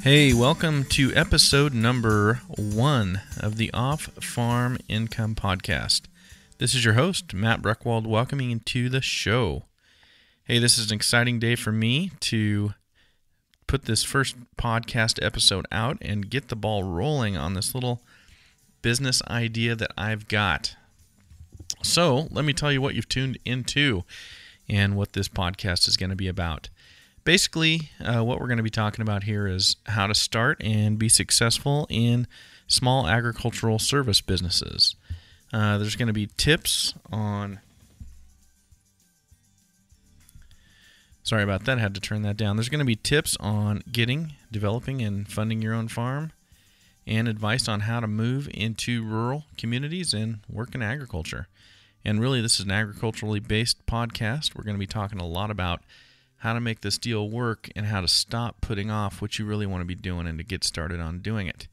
Hey, welcome to episode number 1 of the Off-Farm Income Podcast. This is your host, Matt Breckwald, welcoming you to the show. Hey, this is an exciting day for me to put this first podcast episode out and get the ball rolling on this little business idea that I've got. So, let me tell you what you've tuned into and what this podcast is going to be about. Basically, what we're going to be talking about here is how to start and be successful in small agricultural service businesses. There's going to be tips on... Sorry about that, I had to turn that down. There's going to be tips on getting, developing, and funding your own farm, and advice on how to move into rural communities and work in agriculture. And really, this is an agriculturally based podcast. We're going to be talking a lot about how to make this deal work and how to stop putting off what you really want to be doing and to get started on doing it.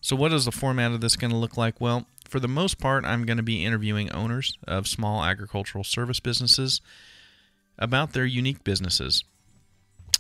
So what is the format of this going to look like? Well, for the most part, I'm going to be interviewing owners of small agricultural service businesses about their unique businesses.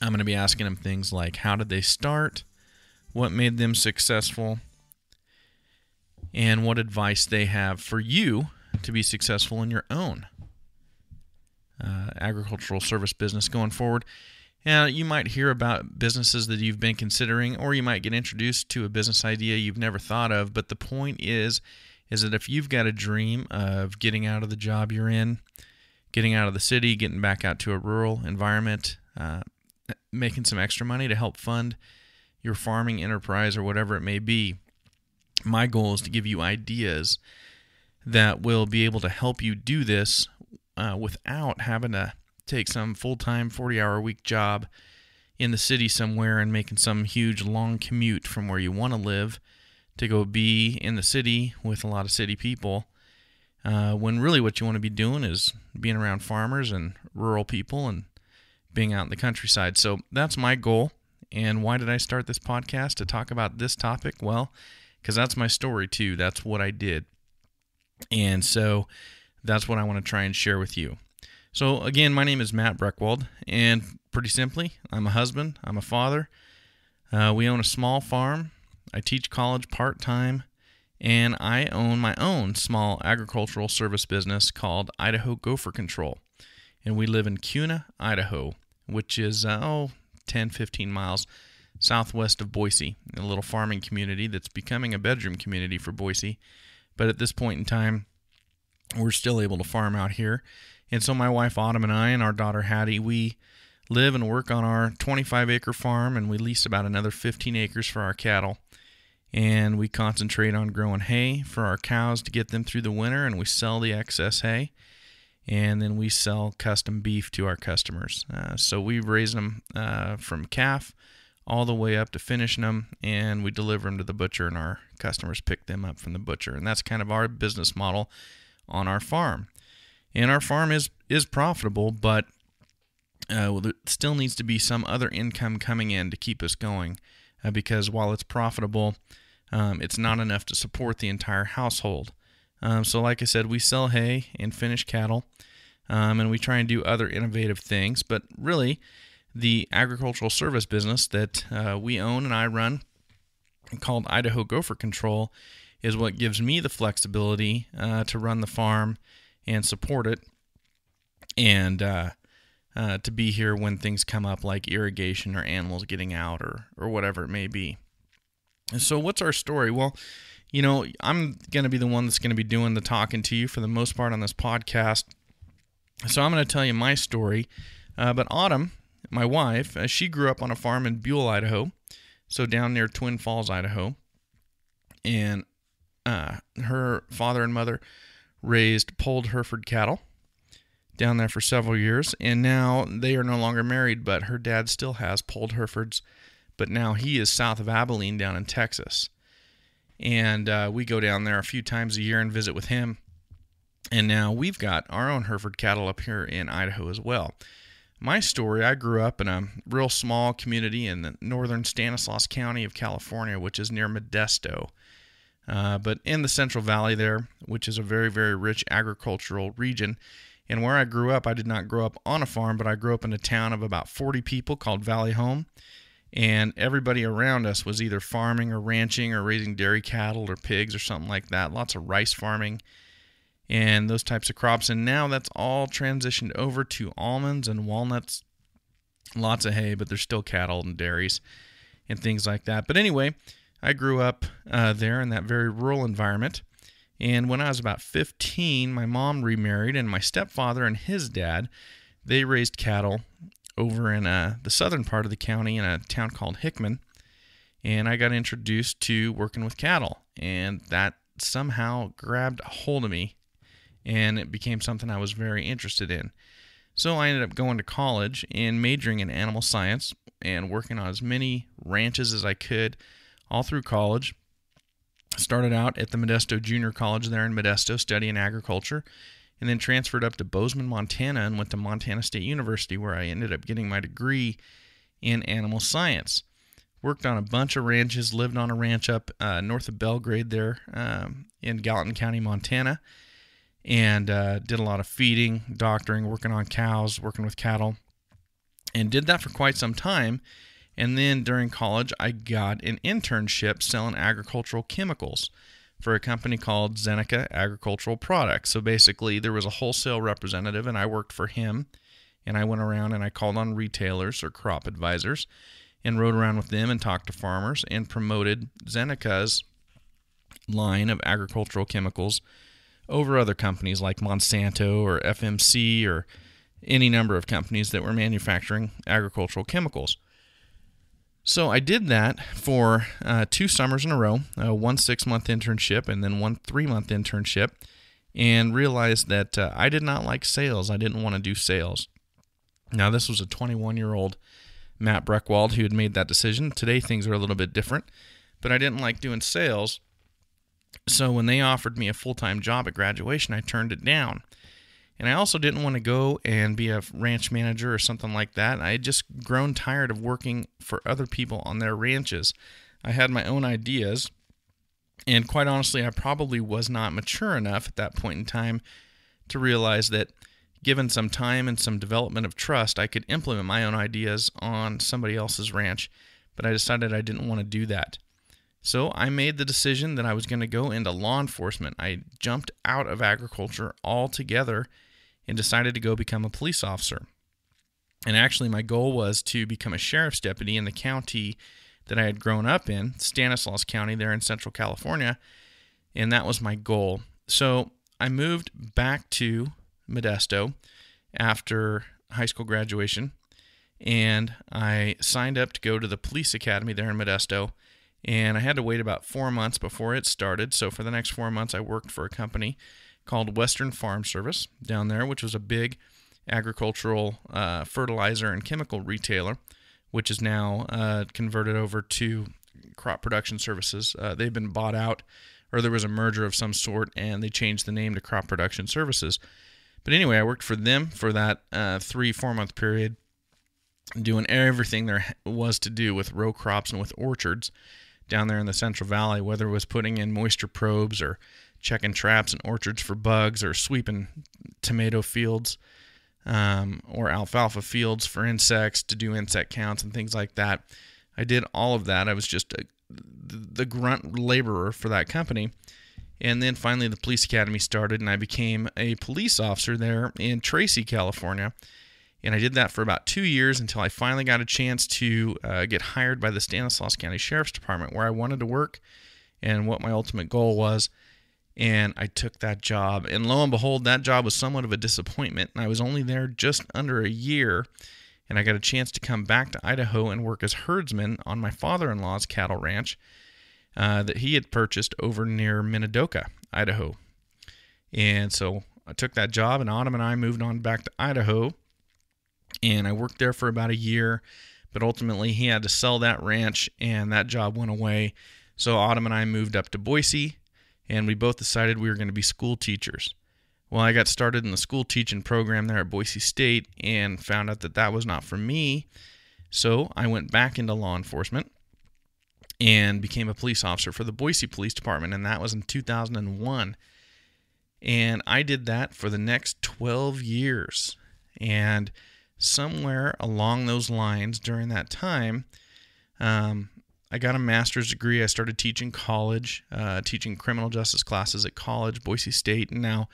I'm going to be asking them things like, how did they start? What made them successful? And what advice they have for you to be successful in your own agricultural service business going forward. Now, you might hear about businesses that you've been considering, or you might get introduced to a business idea you've never thought of, but the point is that if you've got a dream of getting out of the job you're in, getting out of the city, getting back out to a rural environment, making some extra money to help fund your farming enterprise or whatever it may be, my goal is to give you ideas that will be able to help you do this without having to take some full-time 40-hour-a-week job in the city somewhere and making some huge long commute from where you want to live to go be in the city with a lot of city people, when really what you want to be doing is being around farmers and rural people and being out in the countryside. So that's my goal. And why did I start this podcast to talk about this topic? Well, because that's my story too. That's what I did. And so that's what I want to try and share with you. So again, my name is Matt Breckwald, and pretty simply, I'm a husband, I'm a father. We own a small farm. I teach college part-time, and I own my own small agricultural service business called Idaho Gopher Control. And we live in Kuna, Idaho, which is 10-15 miles southwest of Boise, a little farming community that's becoming a bedroom community for Boise. But at this point in time, we're still able to farm out here. And so my wife Autumn and I and our daughter Hattie, we live and work on our 25-acre farm, and we lease about another 15 acres for our cattle. And we concentrate on growing hay for our cows to get them through the winter, and we sell the excess hay. And then we sell custom beef to our customers. So we raise them from calf all the way up to finishing them, and we deliver them to the butcher, and our customers pick them up from the butcher. And that's kind of our business model on our farm. And our farm is profitable, but there still needs to be some other income coming in to keep us going, because while it's profitable, it's not enough to support the entire household. So like I said, we sell hay and finish cattle, and we try and do other innovative things, but really the agricultural service business that we own and I run, called Idaho Gopher Control, is what gives me the flexibility to run the farm and support it, and to be here when things come up like irrigation or animals getting out or whatever it may be. And so what's our story? Well, I'm going to be the one that's going to be doing the talking to you for the most part on this podcast. So I'm going to tell you my story. But Autumn, my wife, she grew up on a farm in Buell, Idaho, so down near Twin Falls, Idaho. And her father and mother raised polled Hereford cattle down there for several years, and now they are no longer married, but her dad still has polled Herefords, but now he is south of Abilene down in Texas. And we go down there a few times a year and visit with him, and now we've got our own Hereford cattle up here in Idaho as well. My story, I grew up in a real small community in the northern Stanislaus County of California, which is near Modesto. But in the Central Valley there, which is a very, very rich agricultural region. And where I grew up, I did not grow up on a farm, but I grew up in a town of about 40 people called Valley Home. And everybody around us was either farming or ranching or raising dairy cattle or pigs or something like that. Lots of rice farming and those types of crops. And now that's all transitioned over to almonds and walnuts. Lots of hay, but there's still cattle and dairies and things like that. But anyway, I grew up there in that very rural environment. And when I was about 15, my mom remarried, and my stepfather and his dad, they raised cattle over in the southern part of the county in a town called Hickman. And I got introduced to working with cattle, and that somehow grabbed a hold of me, and it became something I was very interested in. So I ended up going to college and majoring in animal science and working on as many ranches as I could all through college. Started out at the Modesto Junior College there in Modesto studying agriculture, and then transferred up to Bozeman, Montana, and went to Montana State University, where I ended up getting my degree in animal science. Worked on a bunch of ranches, lived on a ranch up north of Belgrade there in Gallatin County, Montana, and did a lot of feeding, doctoring, working on cows, working with cattle, and did that for quite some time. And then during college, I got an internship selling agricultural chemicals for a company called Zeneca Agricultural Products. So basically, there was a wholesale representative, and I worked for him. And I went around and I called on retailers or crop advisors and rode around with them and talked to farmers and promoted Zeneca's line of agricultural chemicals over other companies like Monsanto or FMC or any number of companies that were manufacturing agricultural chemicals. So I did that for 2 summers in a row, one 6-month internship and then one 3-month internship, and realized that I did not like sales. I didn't want to do sales. Now, this was a 21-year-old Matt Breckwald who had made that decision. Today, things are a little bit different, but I didn't like doing sales. So when they offered me a full-time job at graduation, I turned it down. And I also didn't want to go and be a ranch manager or something like that. I had just grown tired of working for other people on their ranches. I had my own ideas, and quite honestly, I probably was not mature enough at that point in time to realize that given some time and some development of trust, I could implement my own ideas on somebody else's ranch, but I decided I didn't want to do that. So I made the decision that I was going to go into law enforcement. I jumped out of agriculture altogether and decided to go become a police officer. And actually, my goal was to become a sheriff's deputy in the county that I had grown up in, Stanislaus County there in Central California, and that was my goal. So I moved back to Modesto after high school graduation, and I signed up to go to the police academy there in Modesto, and I had to wait about 4 months before it started. So for the next 4 months, I worked for a company called Western Farm Service down there, which was a big agricultural fertilizer and chemical retailer, which is now converted over to Crop Production Services. They've been bought out, or there was a merger of some sort, and they changed the name to Crop Production Services. But anyway, I worked for them for that 3-4 month period, doing everything there was to do with row crops and with orchards down there in the Central Valley, whether it was putting in moisture probes or checking traps and orchards for bugs or sweeping tomato fields or alfalfa fields for insects to do insect counts and things like that. I did all of that. I was just the grunt laborer for that company. And then finally the police academy started, and I became a police officer there in Tracy, California. And I did that for about 2 years until I finally got a chance to get hired by the Stanislaus County Sheriff's Department, where I wanted to work and what my ultimate goal was. And I took that job. And lo and behold, that job was somewhat of a disappointment. And I was only there just under a year. And I got a chance to come back to Idaho and work as herdsman on my father-in-law's cattle ranch that he had purchased over near Minidoka, Idaho. And so I took that job, and Autumn and I moved on back to Idaho. And I worked there for about a year. But ultimately, he had to sell that ranch, and that job went away. So Autumn and I moved up to Boise, and we both decided we were going to be school teachers. Well, I got started in the school teaching program there at Boise State and found out that that was not for me. So I went back into law enforcement and became a police officer for the Boise Police Department, and that was in 2001. And I did that for the next 12 years. And somewhere along those lines during that time, I got a master's degree. I started teaching college, teaching criminal justice classes at college, Boise State, and now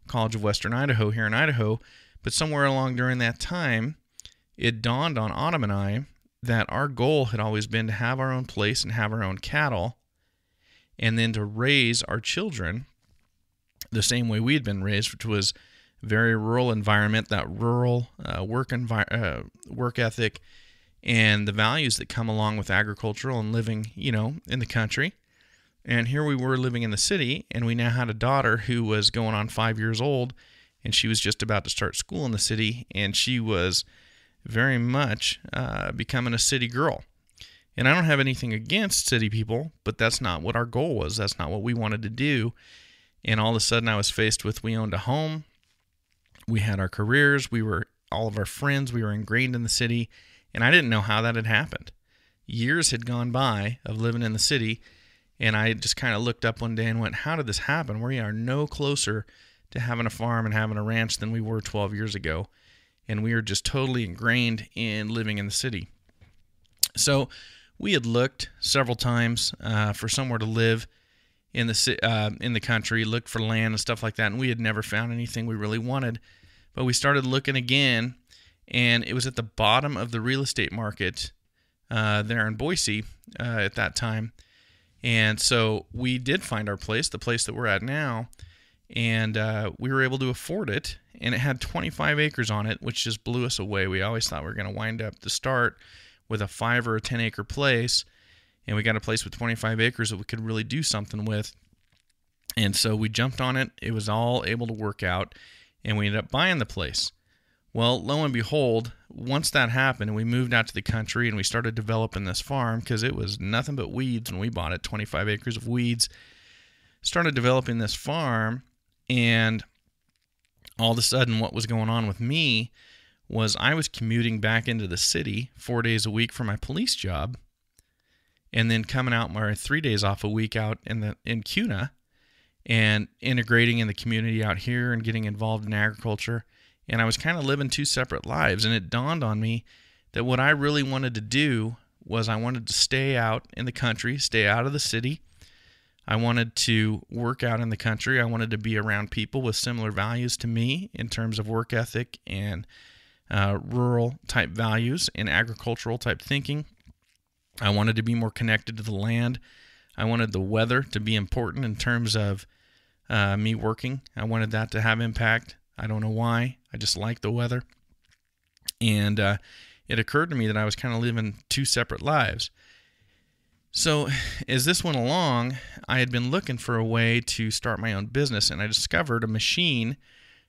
College of Western Idaho here in Idaho. But somewhere along during that time, it dawned on Autumn and I that our goal had always been to have our own place and have our own cattle, and then to raise our children the same way we had been raised, which was a very rural environment, that rural work ethic, and the values that come along with agricultural and living, in the country. And here we were living in the city, and we now had a daughter who was going on 5 years old, and she was just about to start school in the city, and she was very much becoming a city girl. And I don't have anything against city people, but that's not what our goal was. That's not what we wanted to do. And all of a sudden I was faced with, we owned a home, we had our careers, all of our friends, we were ingrained in the city, and I didn't know how that had happened. Years had gone by of living in the city, and I just kind of looked up one day and went, how did this happen? We are no closer to having a farm and having a ranch than we were 12 years ago. And we are just totally ingrained in living in the city. So we had looked several times for somewhere to live in the country, looked for land and stuff like that, and we had never found anything we really wanted. But we started looking again, and it was at the bottom of the real estate market there in Boise at that time. And so we did find our place, the place that we're at now, and we were able to afford it. And it had 25 acres on it, which just blew us away. We always thought we were going to wind up to start with a 5 or a 10 acre place, and we got a place with 25 acres that we could really do something with. And so we jumped on it. It was all able to work out, and we ended up buying the place. Well, lo and behold, once that happened, we moved out to the country and we started developing this farm, because it was nothing but weeds when we bought it, 25 acres of weeds. Started developing this farm, and all of a sudden what was going on with me was I was commuting back into the city 4 days a week for my police job, and then coming out my 3 days off a week out in Kuna, and integrating in the community out here and getting involved in agriculture. And I was kind of living two separate lives, and it dawned on me that what I really wanted to do was I wanted to stay out in the country, stay out of the city. I wanted to work out in the country. I wanted to be around people with similar values to me in terms of work ethic and rural type values and agricultural type thinking. I wanted to be more connected to the land. I wanted the weather to be important in terms of me working. I wanted that to have impact. I don't know why. I just like the weather. And it occurred to me that I was kind of living two separate lives. So as this went along, I had been looking for a way to start my own business, and I discovered a machine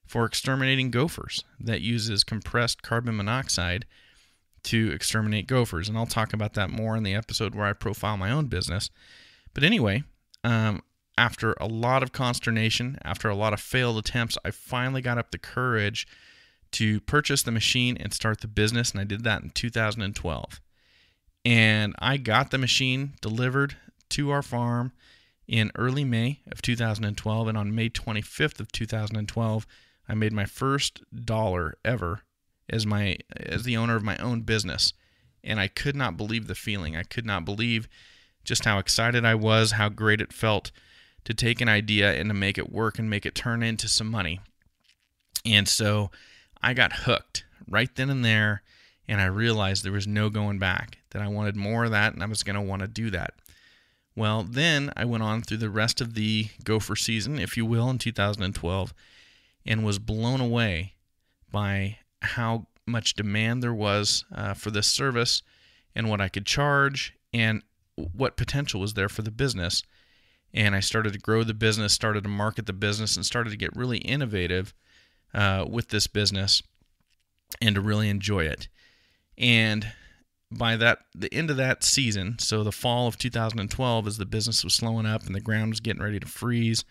for exterminating gophers that uses compressed carbon monoxide to exterminate gophers. And I'll talk about that more in the episode where I profile my own business. But anyway, after a lot of consternation, after a lot of failed attempts, I finally got up the courage to purchase the machine and start the business, and I did that in 2012. And I got the machine delivered to our farm in early May of 2012, and on May 25th of 2012, I made my first dollar ever as the owner of my own business. And I could not believe the feeling. I could not believe just how excited I was, how great it felt to take an idea and to make it work and make it turn into some money. And so I got hooked right then and there, and I realized there was no going back, that I wanted more of that, and I was going to want to do that. Well, then I went on through the rest of the gopher season, if you will, in 2012, and was blown away by how much demand there was for this service and what I could charge and what potential was there for the business. And I started to grow the business, started to market the business, and started to get really innovative with this business and to really enjoy it. And by the end of that season, so the fall of 2012, as the business was slowing up and the ground was getting ready to freeze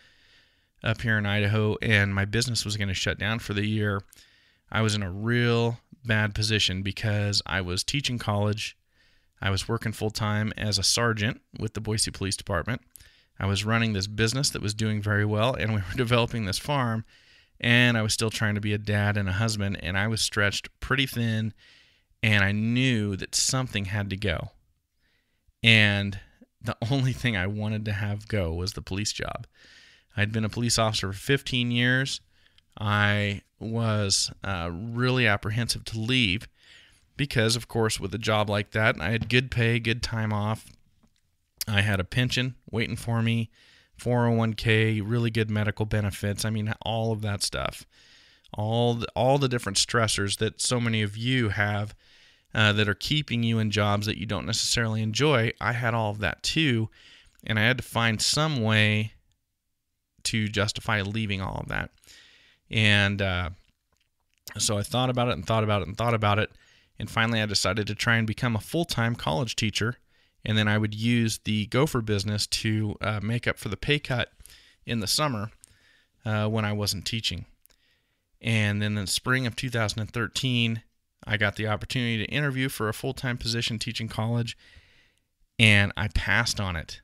up here in Idaho, and my business was going to shut down for the year, I was in a real bad position because I was teaching college. I was working full-time as a sergeant with the Boise Police Department. I was running this business that was doing very well, and we were developing this farm, and I was still trying to be a dad and a husband, and I was stretched pretty thin, and I knew that something had to go. And the only thing I wanted to have go was the police job. I'd been a police officer for 15 years. I was really apprehensive to leave because, of course, with a job like that, I had good pay, good time off. I had a pension waiting for me, 401k, really good medical benefits. I mean, all of that stuff. All the different stressors that so many of you have that are keeping you in jobs that you don't necessarily enjoy. I had all of that too, and I had to find some way to justify leaving all of that. And so I thought about it and thought about it and thought about it, and finally I decided to try and become a full-time college teacher, and then I would use the gopher business to make up for the pay cut in the summer when I wasn't teaching. And then in the spring of 2013, I got the opportunity to interview for a full-time position teaching college, and I passed on it.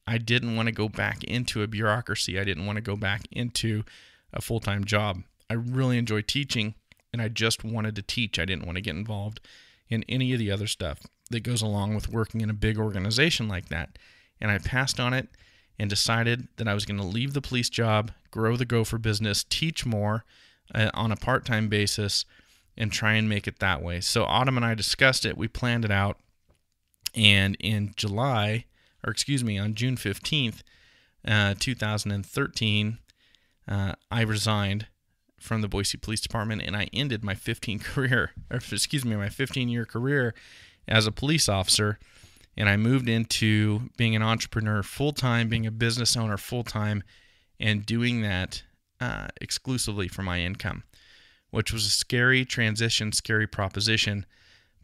I didn't want to go back into a bureaucracy. I didn't want to go back into a full-time job. I really enjoy teaching, and I just wanted to teach. I didn't want to get involved in any of the other stuff that goes along with working in a big organization like that. And I passed on it and decided that I was going to leave the police job, grow the gopher business, teach more on a part-time basis, and try and make it that way. So Autumn and I discussed it. We planned it out. And in on June 15th, 2013, I resigned from the Boise Police Department, and I ended my 15-year career as a police officer, and I moved into being an entrepreneur full-time, being a business owner full-time, and doing that exclusively for my income, which was a scary transition, scary proposition,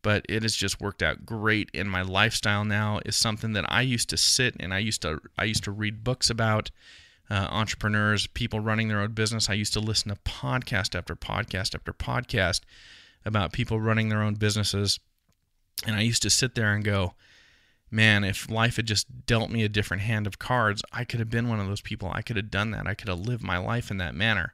but it has just worked out great. And my lifestyle now is something that I used to sit and I used to read books about entrepreneurs, people running their own business. I used to listen to podcast after podcast after podcast about people running their own businesses, and I used to sit there and go, man, if life had just dealt me a different hand of cards, I could have been one of those people. I could have done that. I could have lived my life in that manner.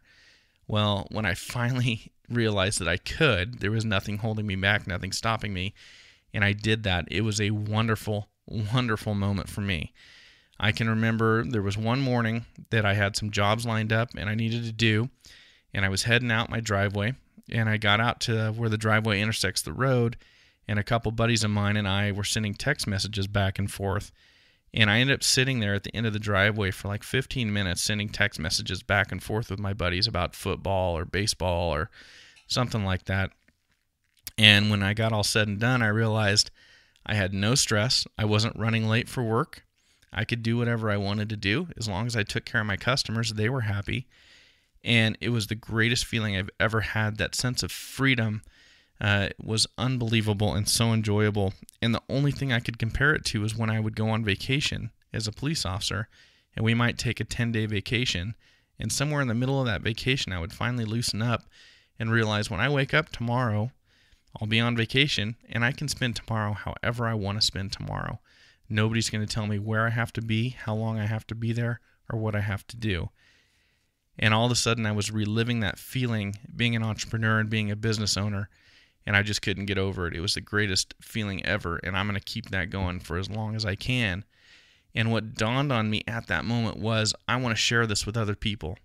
Well, when I finally realized that I could, there was nothing holding me back, nothing stopping me, and I did that. It was a wonderful, wonderful moment for me. I can remember there was one morning that I had some jobs lined up and I needed to do, and I was heading out my driveway, and I got out to where the driveway intersects the road, and a couple buddies of mine and I were sending text messages back and forth, and I ended up sitting there at the end of the driveway for like 15 minutes sending text messages back and forth with my buddies about football or baseball or something like that. And when I got all said and done, I realized I had no stress. I wasn't running late for work. I could do whatever I wanted to do. As long as I took care of my customers, they were happy. And it was the greatest feeling I've ever had. That sense of freedom was unbelievable and so enjoyable. And the only thing I could compare it to was when I would go on vacation as a police officer, and we might take a 10-day vacation, and somewhere in the middle of that vacation, I would finally loosen up and realize when I wake up tomorrow, I'll be on vacation, and I can spend tomorrow however I want to spend tomorrow. Nobody's going to tell me where I have to be, how long I have to be there, or what I have to do. And all of a sudden, I was reliving that feeling, being an entrepreneur and being a business owner, and I just couldn't get over it. It was the greatest feeling ever, and I'm going to keep that going for as long as I can. And what dawned on me at that moment was, I want to share this with other people.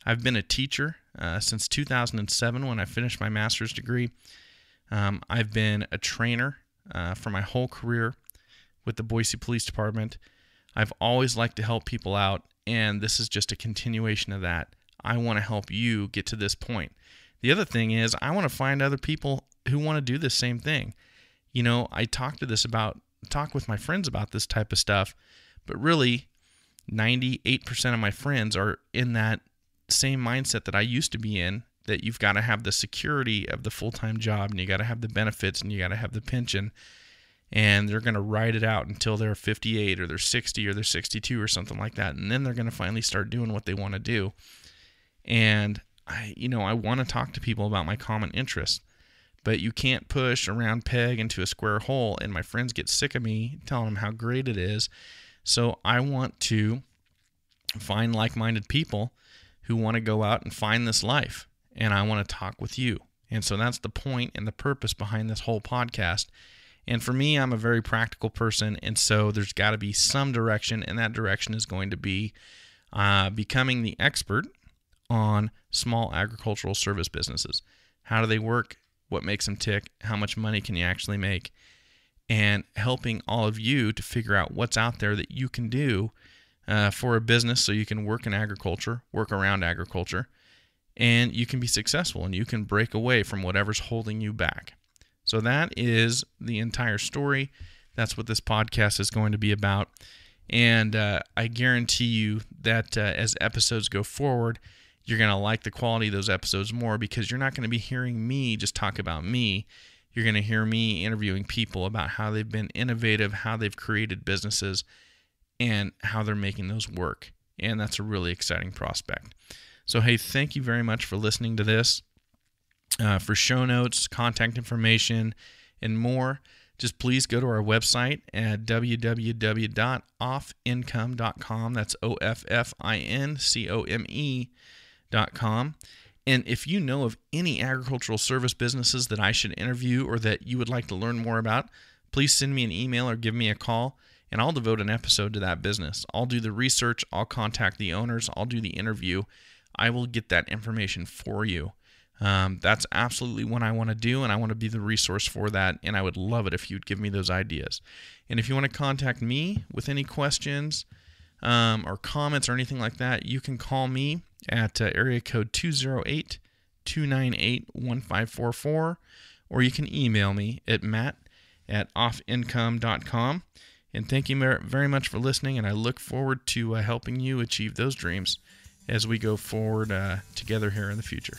I've been a teacher since 2007 when I finished my master's degree. I've been a trainer for my whole career with the Boise Police Department. I've always liked to help people out, and this is just a continuation of that. I want to help you get to this point. The other thing is, I want to find other people who want to do the same thing. You know, I talk with my friends about this type of stuff, but really 98% of my friends are in that same mindset that I used to be in, that you've got to have the security of the full-time job, and you got to have the benefits, and you got to have the pension, and they're going to ride it out until they're 58 or they're 60 or they're 62 or something like that, and then they're going to finally start doing what they want to do. And I want to talk to people about my common interests, but you can't push a round peg into a square hole, and my friends get sick of me telling them how great it is. So I want to find like-minded people who want to go out and find this life, and I want to talk with you. And so that's the point and the purpose behind this whole podcast. And for me, I'm a very practical person, and so there's got to be some direction, and that direction is going to be becoming the expert on small agricultural service businesses. How do they work? What makes them tick? How much money can you actually make? And helping all of you to figure out what's out there that you can do for a business so you can work in agriculture, work around agriculture, and you can be successful and you can break away from whatever's holding you back. So that is the entire story. That's what this podcast is going to be about. And I guarantee you that as episodes go forward, you're going to like the quality of those episodes more, because you're not going to be hearing me just talk about me. You're going to hear me interviewing people about how they've been innovative, how they've created businesses, and how they're making those work. And that's a really exciting prospect. So, hey, thank you very much for listening to this. For show notes, contact information, and more, just please go to our website at www.offincome.com. That's OFFINCOME.com. And if you know of any agricultural service businesses that I should interview or that you would like to learn more about, please send me an email or give me a call, and I'll devote an episode to that business. I'll do the research, I'll contact the owners, I'll do the interview. I will get that information for you. That's absolutely what I want to do, and I want to be the resource for that, and I would love it if you'd give me those ideas. And if you want to contact me with any questions or comments or anything like that, you can call me at area code 208-298-1544, or you can email me at matt@offincome.com. And thank you very much for listening, and I look forward to helping you achieve those dreams as we go forward together here in the future.